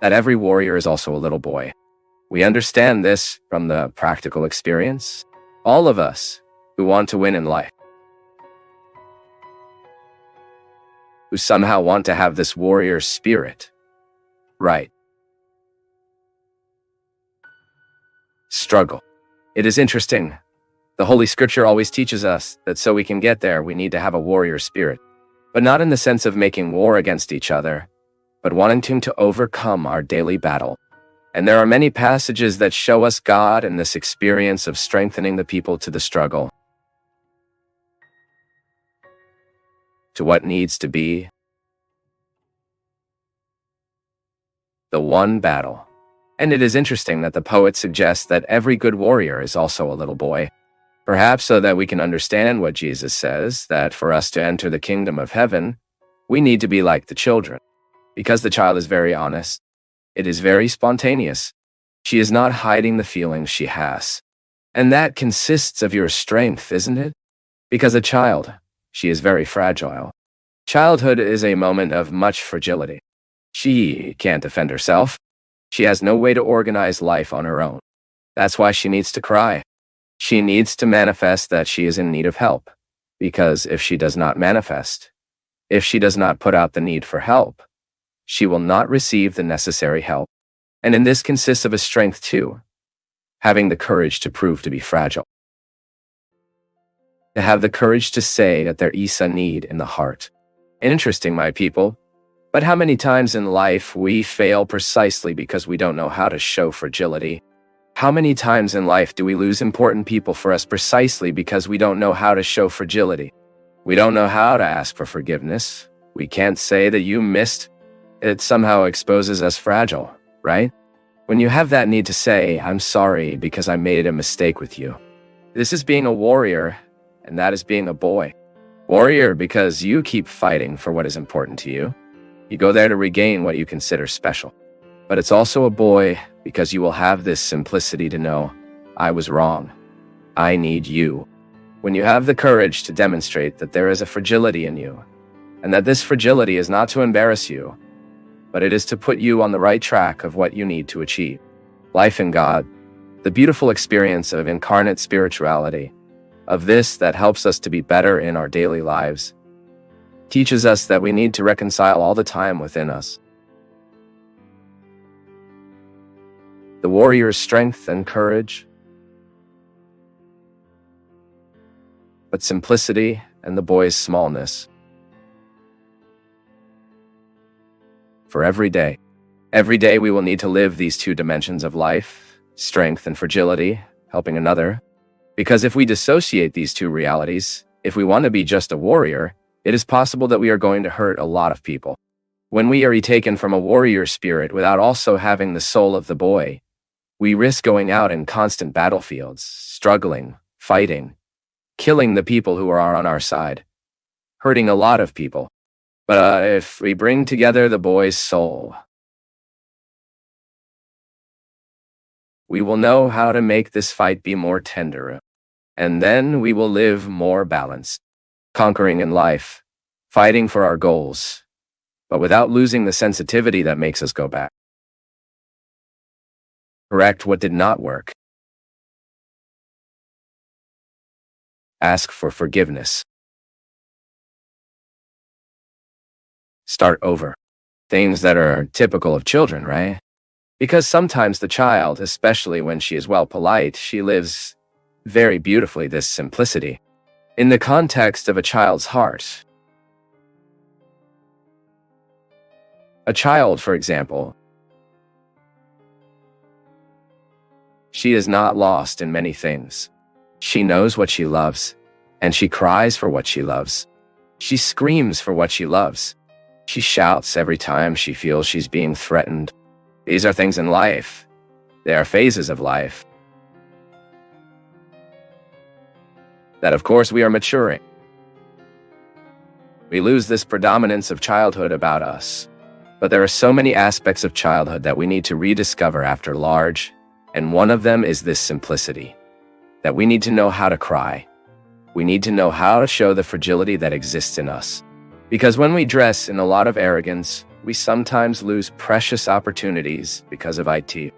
that every warrior is also a little boy. We understand this from the practical experience. All of us who want to win in life, who somehow want to have this warrior spirit, right? Struggle. It is interesting. The Holy Scripture always teaches us that so we can get there, we need to have a warrior spirit, but not in the sense of making war against each other, but wanting to overcome our daily battle. And there are many passages that show us God in this experience of strengthening the people to the struggle, to what needs to be the one battle. And it is interesting that the poet suggests that every good warrior is also a little boy, perhaps so that we can understand what Jesus says, that for us to enter the kingdom of heaven, we need to be like the children, because the child is very honest. It is very spontaneous. She is not hiding the feelings she has. And that consists of your strength, isn't it? Because a child, she is very fragile. Childhood is a moment of much fragility. She can't defend herself. She has no way to organize life on her own. That's why she needs to cry. She needs to manifest that she is in need of help. Because if she does not manifest, if she does not put out the need for help, she will not receive the necessary help. And in this consists of a strength too, having the courage to prove to be fragile. To have the courage to say that there is a need in the heart. Interesting, my people, but how many times in life we fail precisely because we don't know how to show fragility? How many times in life do we lose important people for us precisely because we don't know how to show fragility? We don't know how to ask for forgiveness. We can't say that you missed. It somehow exposes us fragile, right? When you have that need to say, I'm sorry because I made a mistake with you. This is being a warrior, and that is being a boy. Warrior because you keep fighting for what is important to you. You go there to regain what you consider special. But it's also a boy because you will have this simplicity to know, I was wrong. I need you. When you have the courage to demonstrate that there is a fragility in you, and that this fragility is not to embarrass you, but it is to put you on the right track of what you need to achieve. Life in God, the beautiful experience of incarnate spirituality, of this that helps us to be better in our daily lives, teaches us that we need to reconcile all the time within us. The warrior's strength and courage, but simplicity and the boy's smallness. For every day we will need to live these two dimensions of life, strength and fragility, helping another. Because if we dissociate these two realities, if we want to be just a warrior, it is possible that we are going to hurt a lot of people. When we are taken from a warrior spirit without also having the soul of the boy, we risk going out in constant battlefields, struggling, fighting, killing the people who are on our side, hurting a lot of people. But if we bring together the boy's soul, we will know how to make this fight be more tender, and then we will live more balanced, conquering in life, fighting for our goals, but without losing the sensitivity that makes us go back. Correct what did not work. Ask for forgiveness. Start over. Things that are typical of children, right? Because sometimes the child, especially when she is well polite, she lives very beautifully this simplicity in the context of a child's heart. A child, for example, she is not lost in many things. She knows what she loves, and she cries for what she loves. She screams for what she loves. She shouts every time she feels she's being threatened. These are things in life. They are phases of life. That, of course, we are maturing. We lose this predominance of childhood about us. But there are so many aspects of childhood that we need to rediscover after large, and one of them is this simplicity. That we need to know how to cry. We need to know how to show the fragility that exists in us. Because when we dress in a lot of arrogance, we sometimes lose precious opportunities because of IT.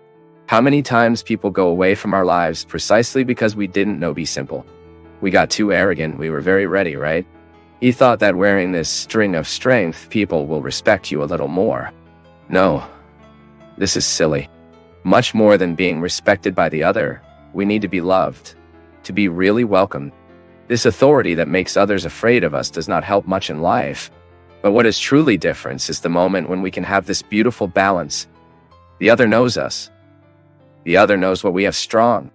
How many times people go away from our lives precisely because we didn't know be simple? We got too arrogant, we were very ready, right? You thought that wearing this string of strength, people will respect you a little more. No, this is silly. Much more than being respected by the other, we need to be loved, to be really welcomed. This authority that makes others afraid of us does not help much in life. But what is truly different is the moment when we can have this beautiful balance. The other knows us. The other knows what we have strong.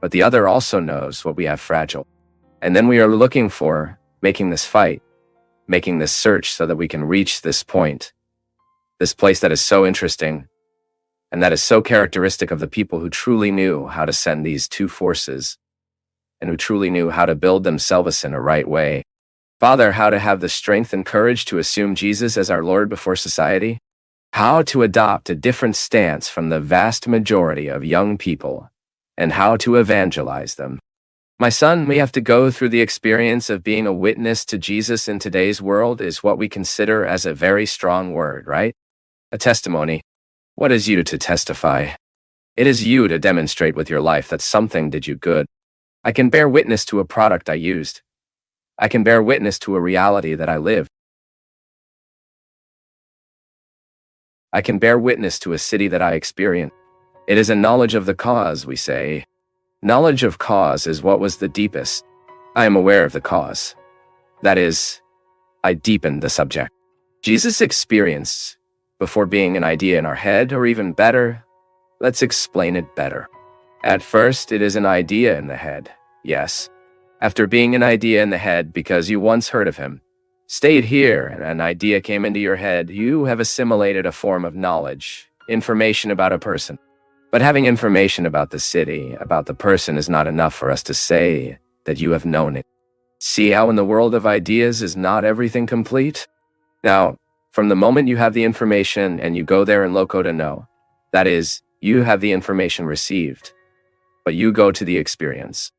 But the other also knows what we have fragile. And then we are looking for making this fight, making this search so that we can reach this point, this place that is so interesting, and that is so characteristic of the people who truly knew how to send these two forces, and who truly knew how to build themselves in a right way. Father, how to have the strength and courage to assume Jesus as our Lord before society, how to adopt a different stance from the vast majority of young people, and how to evangelize them. My son, we have to go through the experience of being a witness to Jesus in today's world is what we consider as a very strong word, right? A testimony. What is you to testify? It is you to demonstrate with your life that something did you good. I can bear witness to a product I used. I can bear witness to a reality that I live. I can bear witness to a city that I experience. It is a knowledge of the cause, we say. Knowledge of cause is what was the deepest. I am aware of the cause. That is, I deepened the subject. Jesus experienced before being an idea in our head, or even better, let's explain it better. At first, it is an idea in the head, yes. After being an idea in the head because you once heard of him, stayed here and an idea came into your head, you have assimilated a form of knowledge, information about a person. But having information about the city, about the person is not enough for us to say that you have known it. See how in the world of ideas is not everything complete? Now, from the moment you have the information and you go there in loco to know, that is, you have the information received, but you go to the experience.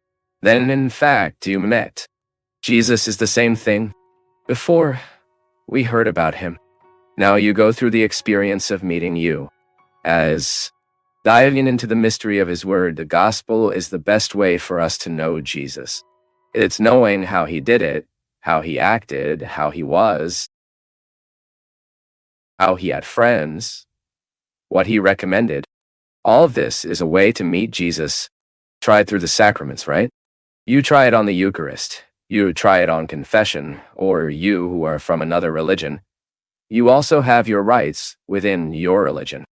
Then, in fact, you met. Jesus is the same thing. Before, we heard about him. Now you go through the experience of meeting you. As diving into the mystery of his word, the gospel is the best way for us to know Jesus. It's knowing how he did it, how he acted, how he was, how he had friends, what he recommended. All of this is a way to meet Jesus. Try it through the sacraments, right? You try it on the Eucharist. You try it on confession, or you who are from another religion. You also have your rights within your religion.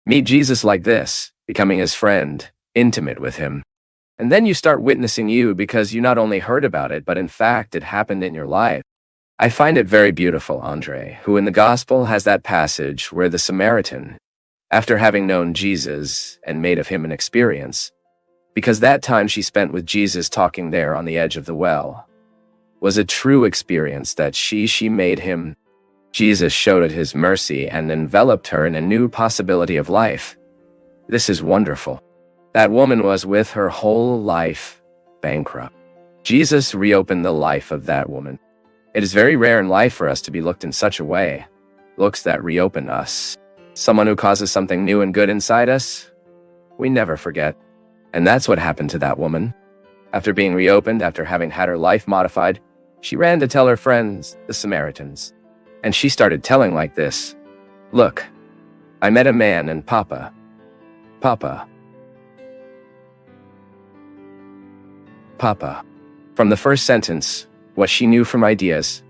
Meet Jesus like this, becoming his friend, intimate with him. And then you start witnessing you because you not only heard about it, but in fact it happened in your life. I find it very beautiful, Andre, who in the gospel has that passage where the Samaritan, after having known Jesus and made of him an experience, because that time she spent with Jesus talking there on the edge of the well, was a true experience that she made him. Jesus showed it his mercy and enveloped her in a new possibility of life. This is wonderful. That woman was with her whole life bankrupt. Jesus reopened the life of that woman. It is very rare in life for us to be looked in such a way. Looks that reopen us. Someone who causes something new and good inside us, we never forget. And that's what happened to that woman. After being reopened, after having had her life modified, she ran to tell her friends, the Samaritans. And she started telling like this. Look, I met a man and Papa. From the first sentence, what she knew from ideas,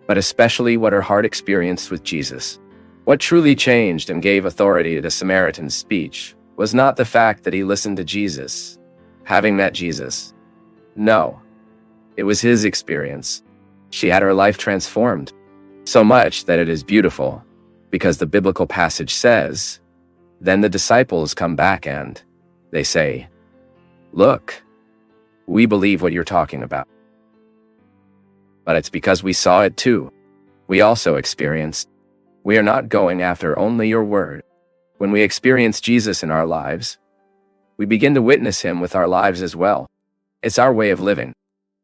but especially what her heart experienced with Jesus. What truly changed and gave authority to the Samaritan's speech was not the fact that he listened to Jesus, having met Jesus. No, it was his experience. She had her life transformed. So much that it is beautiful, because the biblical passage says, then the disciples come back and they say, look, we believe what you're talking about. But it's because we saw it too. We also experienced. We are not going after only your word. When we experience Jesus in our lives, we begin to witness him with our lives as well. It's our way of living.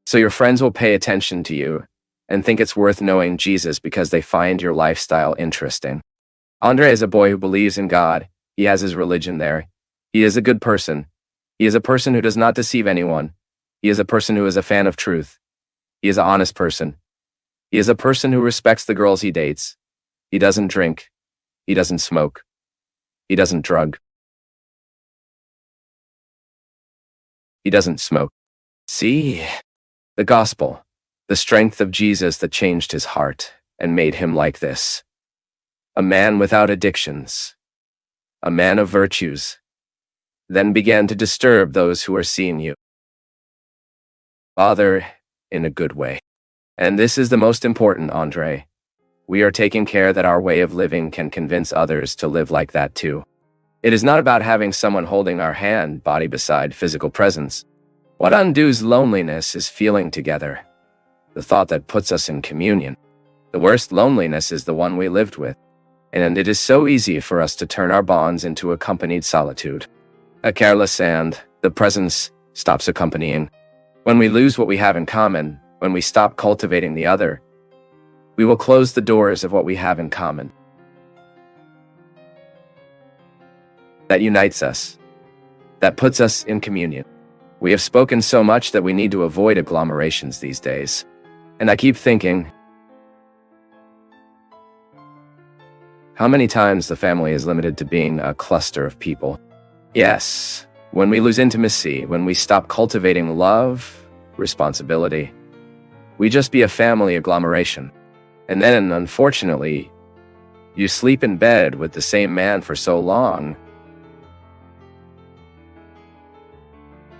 So your friends will pay attention to you, and think it's worth knowing Jesus because they find your lifestyle interesting. Andre is a boy who believes in God. He has his religion there. He is a good person. He is a person who does not deceive anyone. He is a person who is a fan of truth. He is an honest person. He is a person who respects the girls he dates. He doesn't drink. He doesn't smoke. He doesn't drug. He doesn't smoke. See? The gospel, the strength of Jesus that changed his heart and made him like this. A man without addictions. A man of virtues. Then began to disturb those who are seeing you. Father, in a good way. And this is the most important, Andre. We are taking care that our way of living can convince others to live like that too. It is not about having someone holding our hand, body beside physical presence. What undoes loneliness is feeling together. The thought that puts us in communion. The worst loneliness is the one we lived with. And it is so easy for us to turn our bonds into accompanied solitude. A careless and the presence stops accompanying. When we lose what we have in common, when we stop cultivating the other, we will close the doors of what we have in common. That unites us, that puts us in communion. We have spoken so much that we need to avoid agglomerations these days. And I keep thinking, how many times the family is limited to being a cluster of people? Yes, when we lose intimacy, when we stop cultivating love, responsibility, we just be a family agglomeration. And then, unfortunately, you sleep in bed with the same man for so long,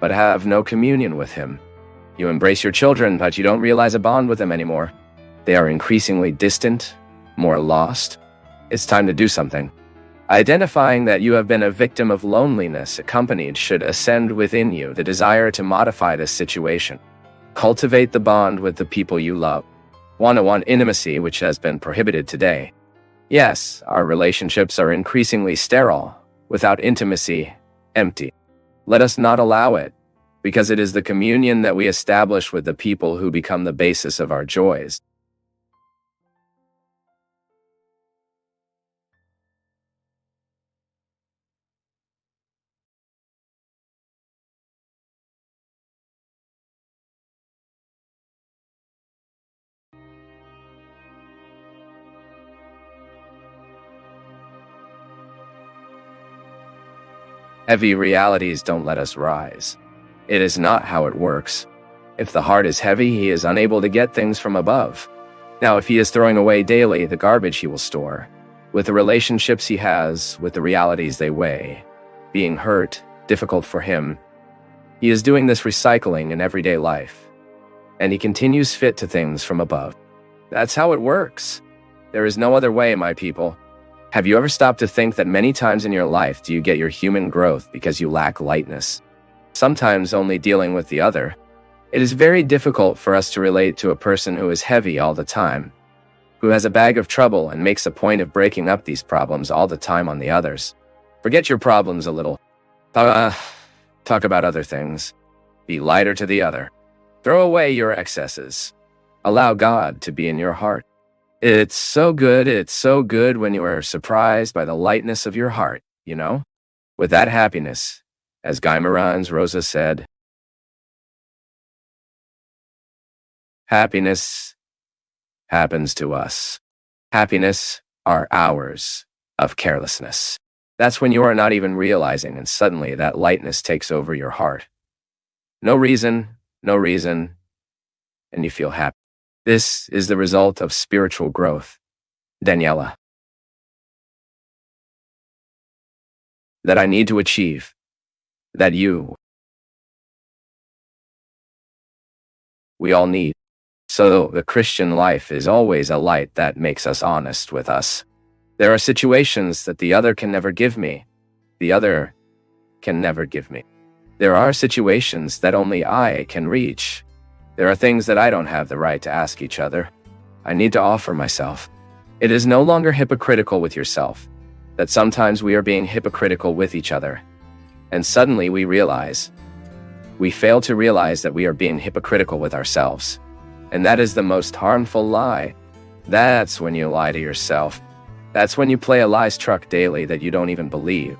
but have no communion with him. You embrace your children, but you don't realize a bond with them anymore. They are increasingly distant, more lost. It's time to do something. Identifying that you have been a victim of loneliness accompanied should ascend within you the desire to modify this situation. Cultivate the bond with the people you love. One-on-one intimacy, which has been prohibited today. Yes, our relationships are increasingly sterile, without intimacy, empty. Let us not allow it, because it is the communion that we establish with the people who become the basis of our joys. Heavy realities don't let us rise. It is not how it works. If the heart is heavy, he is unable to get things from above. Now, if he is throwing away daily the garbage he will store, with the relationships he has, with the realities they weigh, being hurt, difficult for him, he is doing this recycling in everyday life, and he continues fit to things from above. That's how it works. There is no other way, my people. Have you ever stopped to think that many times in your life do you get your human growth because you lack lightness? Sometimes only dealing with the other. It is very difficult for us to relate to a person who is heavy all the time, who has a bag of trouble and makes a point of breaking up these problems all the time on the others. Forget your problems a little. Talk about other things. Be lighter to the other. Throw away your excesses. Allow God to be in your heart. It's so good when you are surprised by the lightness of your heart, you know? With that happiness, as Guy Moran's Rosa said, happiness happens to us. Happiness are hours of carelessness. That's when you are not even realizing, and suddenly that lightness takes over your heart. No reason, and you feel happy. This is the result of spiritual growth. Daniela. That I need to achieve. That we all need. So the Christian life is always a light that makes us honest with us. There are situations that the other can never give me. The other can never give me. There are situations that only I can reach. There are things that I don't have the right to ask each other. I need to offer myself. It is no longer hypocritical with yourself, that sometimes we are being hypocritical with each other. And suddenly we fail to realize that we are being hypocritical with ourselves. And that is the most harmful lie. That's when you lie to yourself. That's when you play a lies truck daily that you don't even believe.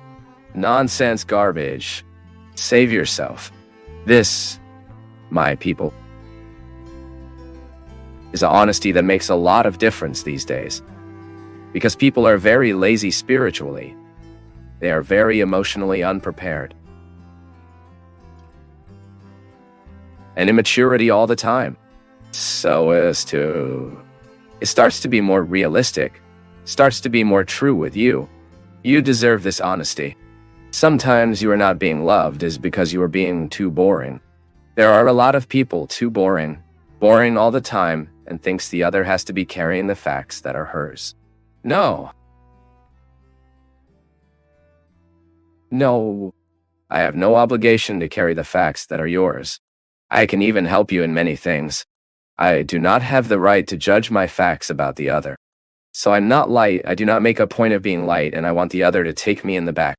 Nonsense garbage. Save yourself. This, my people, is an honesty that makes a lot of difference these days. Because people are very lazy spiritually. They are very emotionally unprepared. And immaturity all the time. It starts to be more realistic, starts to be more true with you. You deserve this honesty. Sometimes you are not being loved is because you are being too boring. There are a lot of people too boring all the time, and thinks the other has to be carrying the facts that are hers. No, I have no obligation to carry the facts that are yours. I can even help you in many things. I do not have the right to judge my facts about the other. So I'm not light, I do not make a point of being light, and I want the other to take me in the back.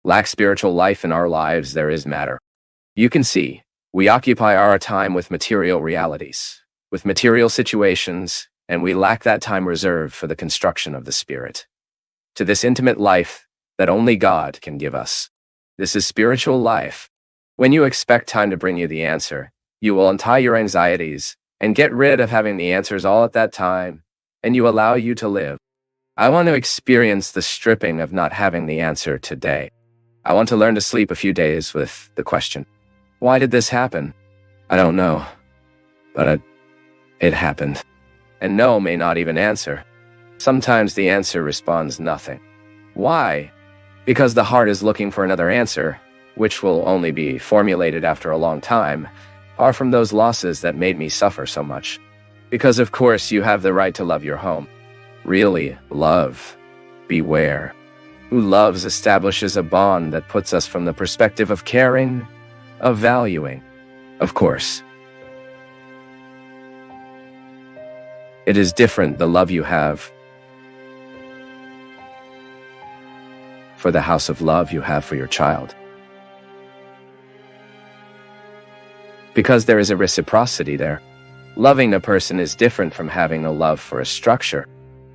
Lack spiritual life in our lives, there is matter. You can see, we occupy our time with material realities, with material situations, and we lack that time reserved for the construction of the spirit. To this intimate life that only God can give us. This is spiritual life. When you expect time to bring you the answer, you will untie your anxieties and get rid of having the answers all at that time, and you allow you to live. I want to experience the stripping of not having the answer today. I want to learn to sleep a few days with the question, why did this happen? I don't know, but it happened. And no may not even answer. Sometimes the answer responds nothing. Why? Because the heart is looking for another answer, which will only be formulated after a long time, far from those losses that made me suffer so much. Because of course you have the right to love your home. Really love. Beware. Who loves establishes a bond that puts us from the perspective of caring, of valuing. Of course. It is different the love you have for the house of love you have for your child. Because there is a reciprocity there. Loving a person is different from having a love for a structure.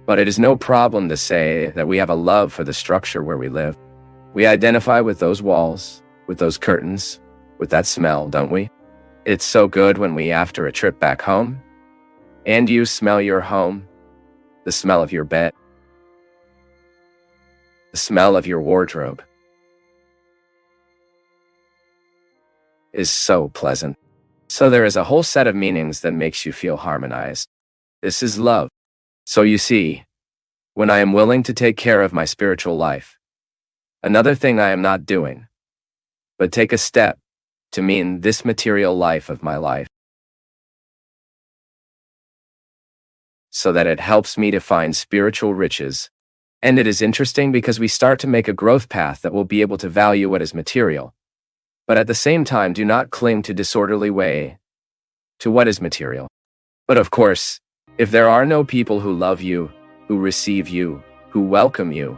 But it is no problem to say that we have a love for the structure where we live. We identify with those walls, with those curtains, with that smell, don't we? It's so good when we, after a trip back home, and you smell your home, the smell of your bed, the smell of your wardrobe is so pleasant. So there is a whole set of meanings that makes you feel harmonized. This is love. So you see, when I am willing to take care of my spiritual life, another thing I am not doing, but take a step to mean this material life of my life, so that it helps me to find spiritual riches. And it is interesting because we start to make a growth path that will be able to value what is material, but at the same time do not cling to disorderly way to what is material. But of course, if there are no people who love you, who receive you, who welcome you,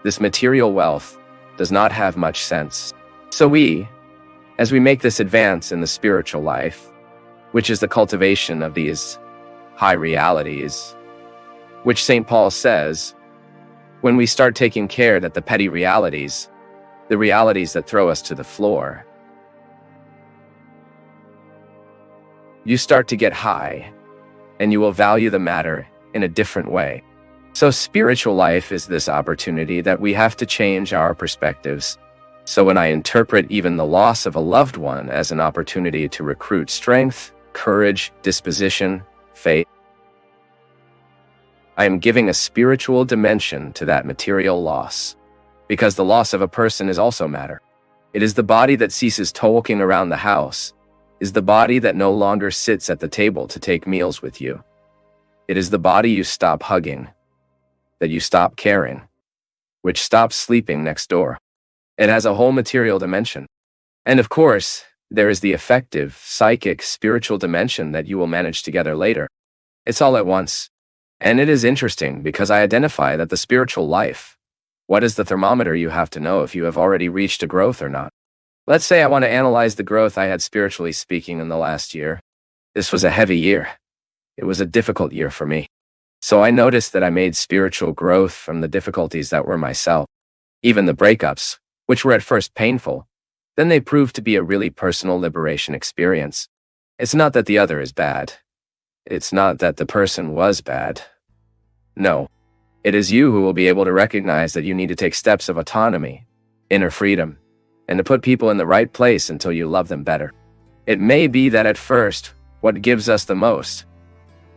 this material wealth does not have much sense. So as we make this advance in the spiritual life, which is the cultivation of these high realities, which St. Paul says, when we start taking care that the petty realities, the realities that throw us to the floor, you start to get high, and you will value the matter in a different way. So spiritual life is this opportunity that we have to change our perspectives. So when I interpret even the loss of a loved one as an opportunity to recruit strength, courage, disposition, faith, I am giving a spiritual dimension to that material loss. Because the loss of a person is also matter. It is the body that ceases talking around the house, is the body that no longer sits at the table to take meals with you. It is the body you stop hugging, that you stop caring, which stops sleeping next door. It has a whole material dimension. And of course, there is the affective, psychic, spiritual dimension that you will manage together later. It's all at once. And it is interesting because I identify that the spiritual life, what is the thermometer you have to know if you have already reached a growth or not? Let's say I want to analyze the growth I had spiritually speaking in the last year. This was a heavy year. It was a difficult year for me. So I noticed that I made spiritual growth from the difficulties that were myself. Even the breakups, which were at first painful, then they proved to be a really personal liberation experience. It's not that the other is bad. It's not that the person was bad. No, it is you who will be able to recognize that you need to take steps of autonomy, inner freedom, and to put people in the right place until you love them better. It may be that at first, what gives us the most,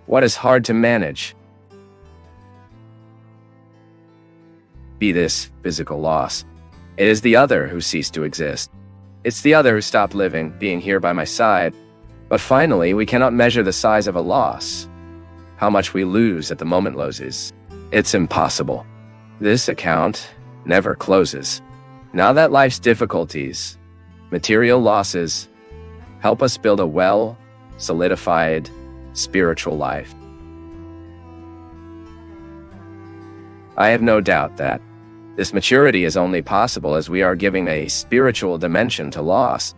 what is hard to manage, be this physical loss. It is the other who ceased to exist. It's the other who stopped living, being here by my side. But finally, we cannot measure the size of a loss. How much we lose at the moment loses. It's impossible. This account never closes. Now that life's difficulties, material losses, help us build a well-solidified spiritual life. I have no doubt that this maturity is only possible as we are giving a spiritual dimension to loss.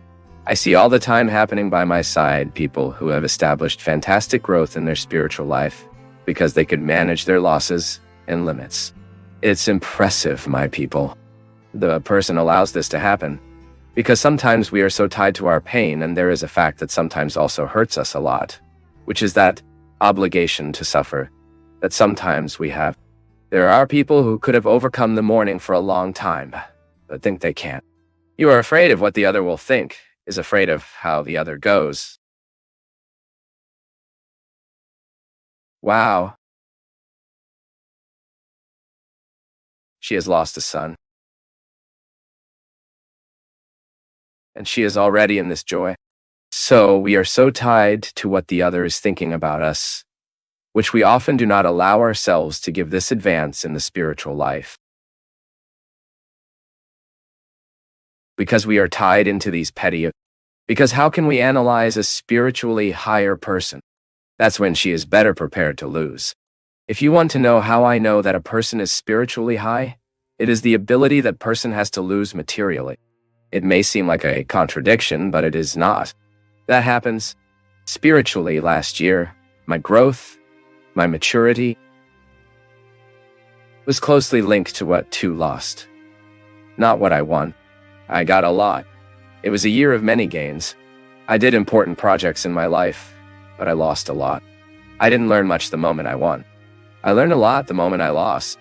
I see all the time happening by my side people who have established fantastic growth in their spiritual life because they could manage their losses and limits. It's impressive, my people. The person allows this to happen because sometimes we are so tied to our pain, and there is a fact that sometimes also hurts us a lot, which is that obligation to suffer that sometimes we have. There are people who could have overcome the mourning for a long time, but think they can't. You are afraid of what the other will think, is afraid of how the other goes. Wow. She has lost a son. And she is already in this joy. So we are so tied to what the other is thinking about us, which we often do not allow ourselves to give this advance in the spiritual life. Because we are tied into these petty. Because how can we analyze a spiritually higher person? That's when she is better prepared to lose. If you want to know how I know that a person is spiritually high, it is the ability that person has to lose materially. It may seem like a contradiction, but it is not. That happens spiritually last year. My growth, my maturity was closely linked to what too lost. Not what I won. I got a lot. It was a year of many gains. I did important projects in my life, but I lost a lot. I didn't learn much the moment I won. I learned a lot the moment I lost.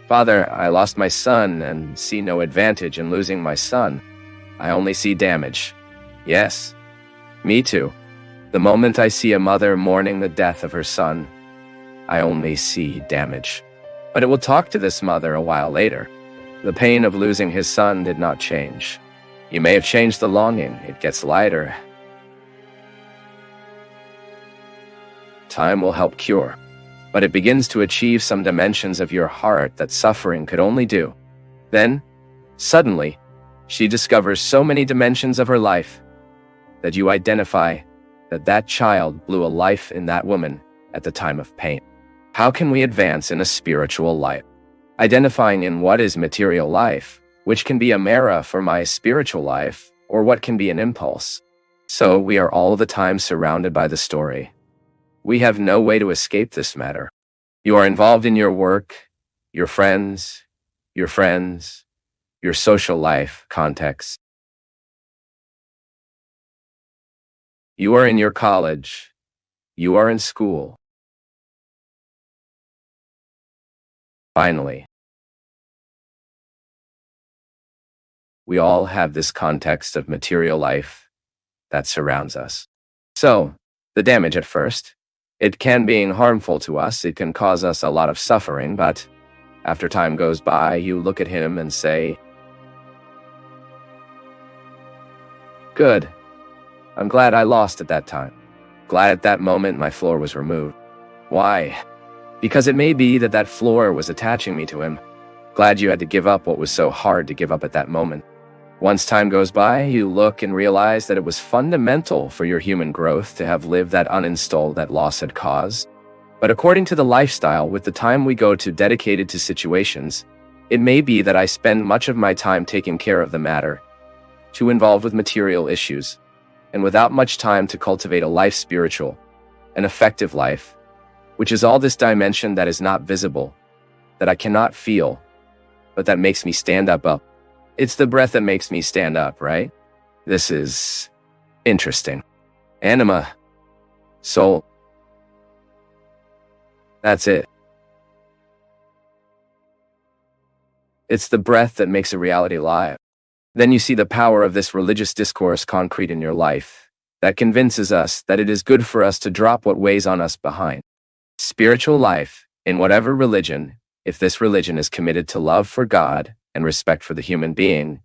Father, I lost my son and see no advantage in losing my son. I only see damage. Yes, me too. The moment I see a mother mourning the death of her son, I only see damage. But it will talk to this mother a while later. The pain of losing his son did not change. You may have changed the longing. It gets lighter. Time will help cure, but it begins to achieve some dimensions of your heart that suffering could only do. Then, suddenly, she discovers so many dimensions of her life that you identify that that child blew a life in that woman at the time of pain. How can we advance in a spiritual life? Identifying in what is material life, which can be a mirror for my spiritual life, or what can be an impulse. So we are all the time surrounded by the story. We have no way to escape this matter. You are involved in your work, your friends, your social life context. You are in your college. You are in school. Finally, we all have this context of material life that surrounds us. So, the damage at first, it can be harmful to us, it can cause us a lot of suffering, but after time goes by, you look at him and say, good. I'm glad I lost at that time. Glad at that moment my floor was removed. Why? Because it may be that that floor was attaching me to him. Glad you had to give up what was so hard to give up at that moment. Once time goes by, you look and realize that it was fundamental for your human growth to have lived that uninstall that loss had caused. But according to the lifestyle, with the time we go to dedicated to situations, it may be that I spend much of my time taking care of the matter, too involved with material issues, and without much time to cultivate a life spiritual, an effective life, which is all this dimension that is not visible, that I cannot feel, but that makes me stand up. It's the breath that makes me stand up, right? This is interesting. Anima, soul. That's it. It's the breath that makes a reality live. Then you see the power of this religious discourse concrete in your life that convinces us that it is good for us to drop what weighs on us behind. Spiritual life, in whatever religion, if this religion is committed to love for God and respect for the human being,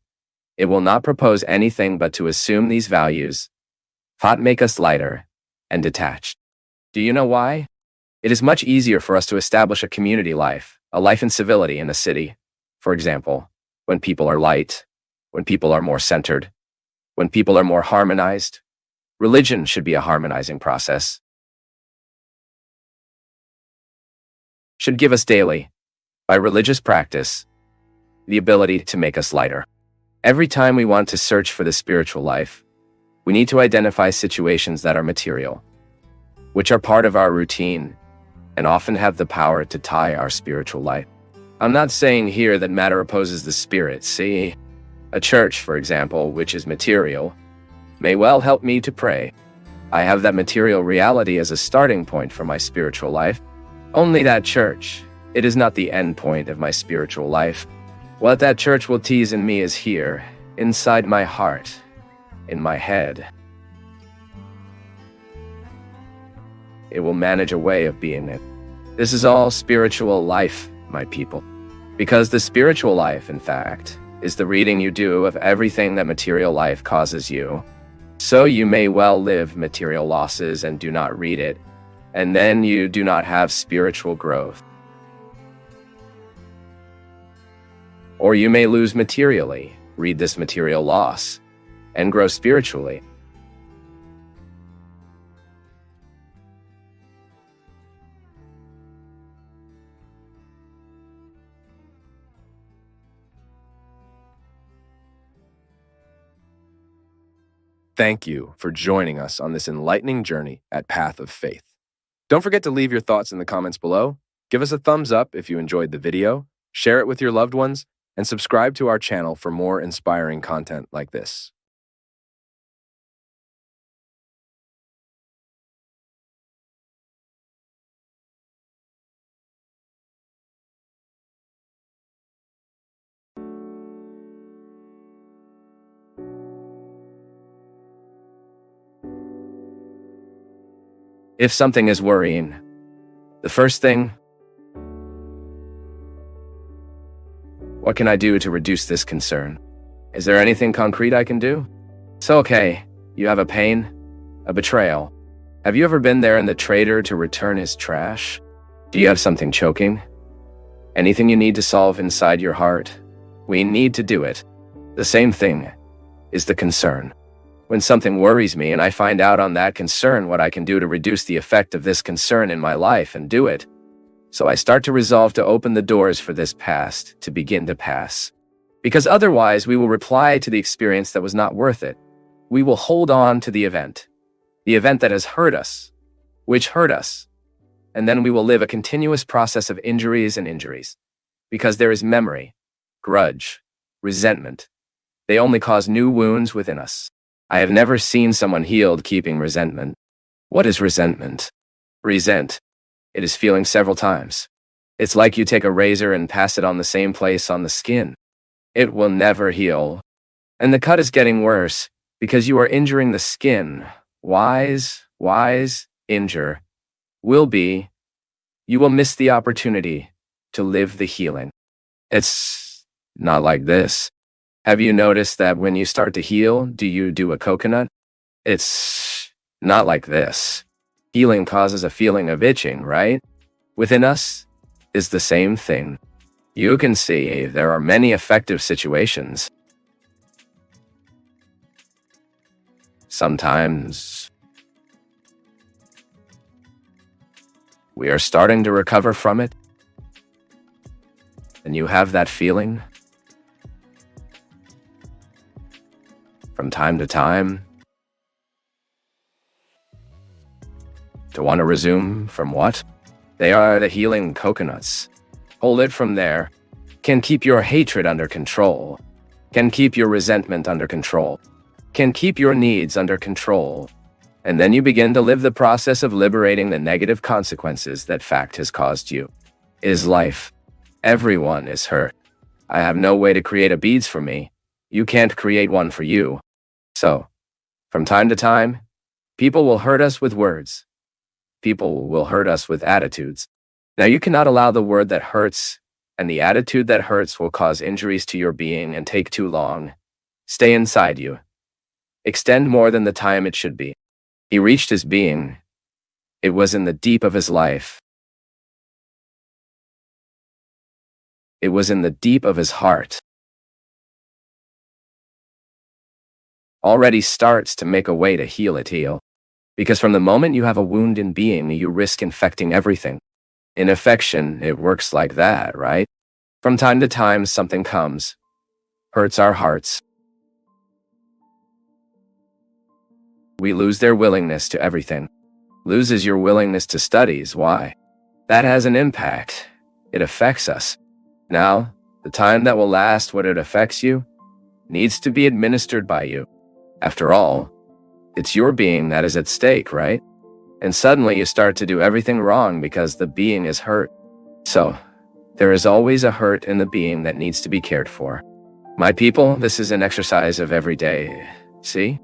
it will not propose anything but to assume these values, thought make us lighter and detached. Do you know why? It is much easier for us to establish a community life, a life in civility in a city, for example, when people are light, when people are more centered, when people are more harmonized. Religion should be a harmonizing process. Should give us daily, by religious practice, the ability to make us lighter. Every time we want to search for the spiritual life, we need to identify situations that are material, which are part of our routine, and often have the power to tie our spiritual life. I'm not saying here that matter opposes the spirit. See, a church, for example, which is material, may well help me to pray. I have that material reality as a starting point for my spiritual life. Only that church. It is not the end point of my spiritual life. What that church will tease in me is here, inside my heart, in my head. It will manage a way of being it. This is all spiritual life, my people. Because the spiritual life, in fact, is the reading you do of everything that material life causes you. So you may well live material losses and do not read it, and then you do not have spiritual growth. Or you may lose materially, read this material loss, and grow spiritually. Thank you for joining us on this enlightening journey at Path of Faith. Don't forget to leave your thoughts in the comments below. Give us a thumbs up if you enjoyed the video, share it with your loved ones, and subscribe to our channel for more inspiring content like this. If something is worrying, the first thing, what can I do to reduce this concern? Is there anything concrete I can do? So, okay, you have a pain, a betrayal. Have you ever been there in the trader to return his trash? Do you have something choking? Anything you need to solve inside your heart? We need to do it. The same thing is the concern. When something worries me and I find out on that concern what I can do to reduce the effect of this concern in my life and do it. So I start to resolve to open the doors for this past to begin to pass. Because otherwise we will reply to the experience that was not worth it. We will hold on to the event that has hurt us, which hurt us. And then we will live a continuous process of injuries and injuries. Because there is memory, grudge, resentment. They only cause new wounds within us. I have never seen someone healed keeping resentment. What is resentment? Resent. It is feeling several times. It's like you take a razor and pass it on the same place on the skin. It will never heal. And the cut is getting worse because you are injuring the skin. Wise, injure. Will be, you will miss the opportunity to live the healing. It's not like this. Have you noticed that when you start to heal, do you do a coconut? It's not like this. Healing causes a feeling of itching, right? Within us is the same thing. You can see there are many effective situations. Sometimes we are starting to recover from it, and you have that feeling. From time to time, To want to resume from what? They are the healing coconuts. Hold it from there. Can keep your hatred under control. Can keep your resentment under control. Can keep your needs under control. And then you begin to live the process of liberating the negative consequences that fact has caused you. Is life. Everyone is hurt. I have no way to create a beads for me. You can't create one for you. So, from time to time, people will hurt us with words. People will hurt us with attitudes. Now you cannot allow the word that hurts and the attitude that hurts will cause injuries to your being and take too long. Stay inside you. Extend more than the time it should be. He reached his being. It was in the deep of his life. It was in the deep of his heart. Already starts to make a way to heal it heal. Because from the moment you have a wound in being, you risk infecting everything. In affection, it works like that, right? From time to time, something comes, hurts our hearts. We lose their willingness to everything. Loses your willingness to studies. Why? That has an impact. It affects us. Now, the time that will last what it affects you needs to be administered by you. After all, it's your being that is at stake, right? And suddenly you start to do everything wrong because the being is hurt. So, there is always a hurt in the being that needs to be cared for. My people, this is an exercise of every day. See?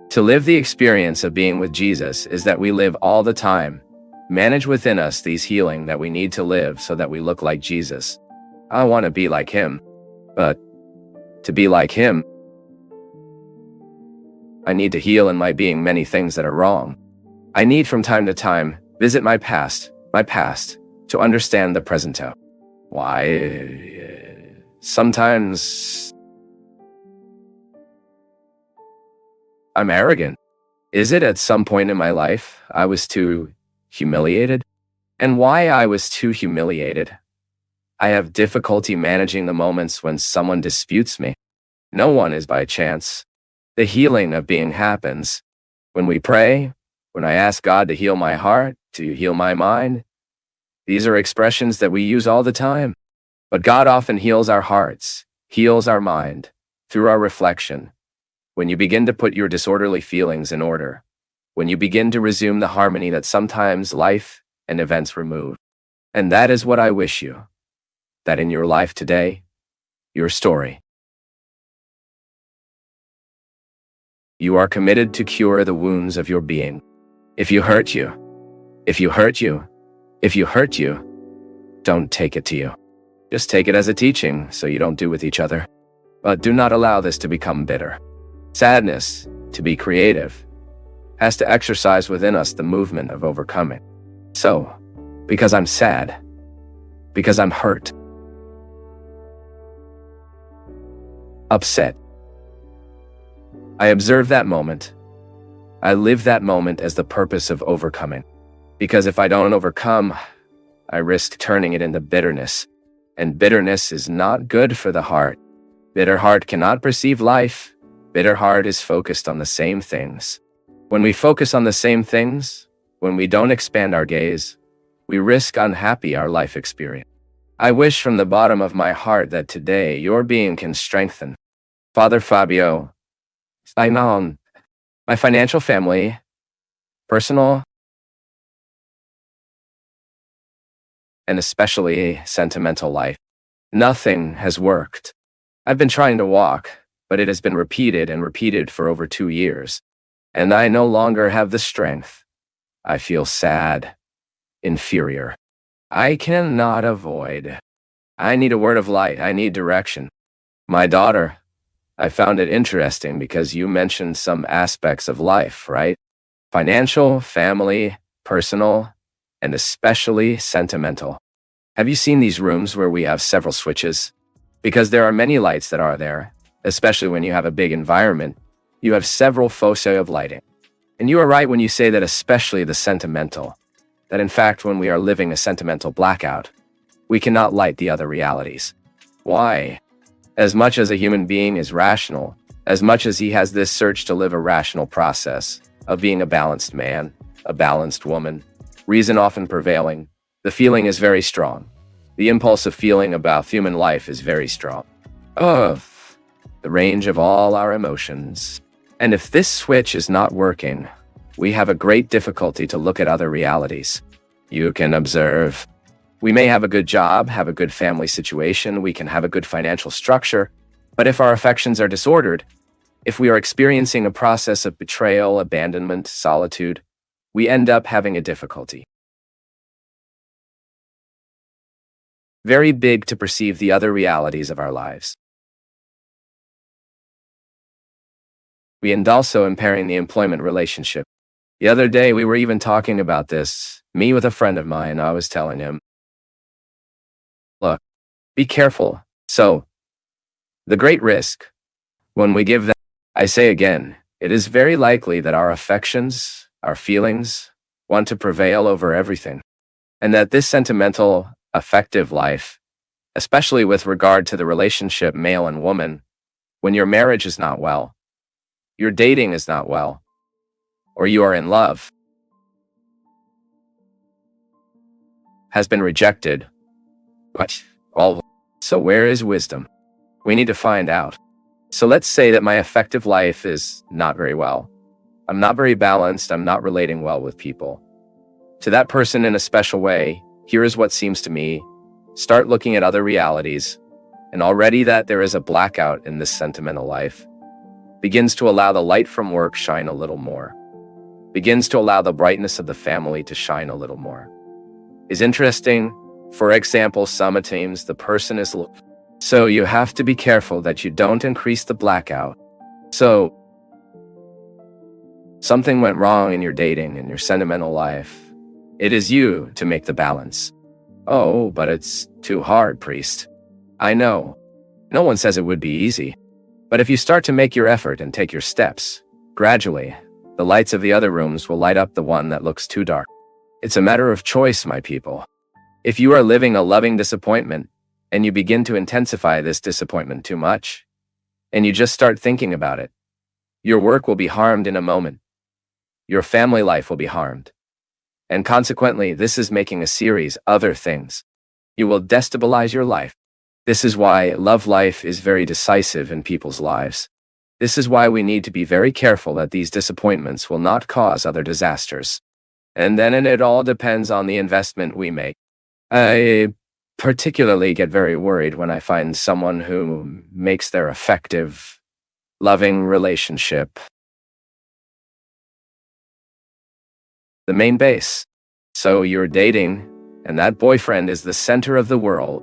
To live the experience of being with Jesus is that we live all the time. Manage within us these healing that we need to live so that we look like Jesus. I want to be like him. But to be like him, I need to heal in my being many things that are wrong. I need from time to time visit my past, to understand the present. Why? Sometimes I'm arrogant. Is it at some point in my life I was too humiliated? And why I was too humiliated? I have difficulty managing the moments when someone disputes me. No one is by chance. The healing of being happens when we pray, when I ask God to heal my heart, to heal my mind. These are expressions that we use all the time. But God often heals our hearts, heals our mind, through our reflection. When you begin to put your disorderly feelings in order, when you begin to resume the harmony that sometimes life and events remove. And that is what I wish you, that in your life today, your story, you are committed to cure the wounds of your being. If you hurt you, don't take it to you. Just take it as a teaching so you don't do with each other. But do not allow this to become bitter. Sadness, to be creative, has to exercise within us the movement of overcoming. So, because I'm sad, because I'm hurt, upset, I observe that moment. I live that moment as the purpose of overcoming. Because if I don't overcome, I risk turning it into bitterness. And bitterness is not good for the heart. Bitter heart cannot perceive life. Bitter heart is focused on the same things. When we focus on the same things, when we don't expand our gaze, we risk unhappy our life experience. I wish from the bottom of my heart that today your being can strengthen. Father Fabio, my financial family, personal, and especially sentimental life. Nothing has worked. I've been trying to walk, but it has been repeated and repeated for over 2 years. And I no longer have the strength. I feel sad, inferior. I cannot avoid. I need a word of light. I need direction. My daughter, I found it interesting because you mentioned some aspects of life, right? Financial, family, personal, and especially sentimental. Have you seen these rooms where we have several switches? Because there are many lights that are there, especially when you have a big environment, you have several foci of lighting. And you are right when you say that especially the sentimental, that in fact when we are living a sentimental blackout, we cannot light the other realities. Why? As much as a human being is rational, as much as he has this search to live a rational process of being a balanced man, a balanced woman, reason often prevailing, the feeling is very strong. The impulse of feeling about human life is very strong. Oh, the range of all our emotions. And if this switch is not working, we have a great difficulty to look at other realities. You can observe. We may have a good job, have a good family situation, we can have a good financial structure, but if our affections are disordered, if we are experiencing a process of betrayal, abandonment, solitude, we end up having a difficulty. Very big to perceive the other realities of our lives. We end also impairing the employment relationship. The other day, we were even talking about this, me with a friend of mine. I was telling him, look, be careful. So, the great risk, when we give that, I say again, it is very likely that our affections, our feelings, want to prevail over everything. And that this sentimental, affective life, especially with regard to the relationship male and woman, when your marriage is not well, your dating is not well, or you are in love, has been rejected. But, so where is wisdom? We need to find out. So let's say that my affective life is not very well. I'm not very balanced. I'm not relating well with people. To that person in a special way, here is what seems to me. Start looking at other realities, and already that there is a blackout in this sentimental life. Begins to allow the light from work shine a little more. Begins to allow the brightness of the family to shine a little more. Is interesting. For example, sometimes the person is so you have to be careful that you don't increase the blackout. So something went wrong in your dating and your sentimental life. It is you to make the balance. Oh, but it's too hard, priest. I know. No one says it would be easy. But if you start to make your effort and take your steps, gradually, the lights of the other rooms will light up the one that looks too dark. It's a matter of choice, my people. If you are living a loving disappointment, and you begin to intensify this disappointment too much, and you just start thinking about it, your work will be harmed in a moment. Your family life will be harmed. And consequently, this is making a series of other things. You will destabilize your life. This is why love life is very decisive in people's lives. This is why we need to be very careful that these disappointments will not cause other disasters. And then it all depends on the investment we make. I particularly get very worried when I find someone who makes their effective, loving relationship the main base. So you're dating, and that boyfriend is the center of the world.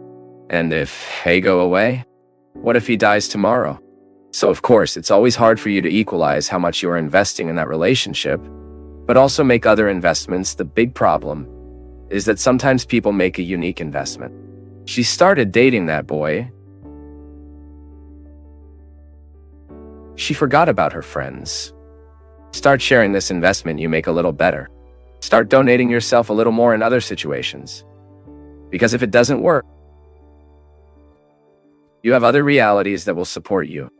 And if they go away, what if he dies tomorrow? So of course, it's always hard for you to equalize how much you are investing in that relationship, but also make other investments. The big problem is that sometimes people make a unique investment. She started dating that boy. She forgot about her friends. Start sharing this investment you make a little better. Start donating yourself a little more in other situations. Because if it doesn't work, you have other realities that will support you.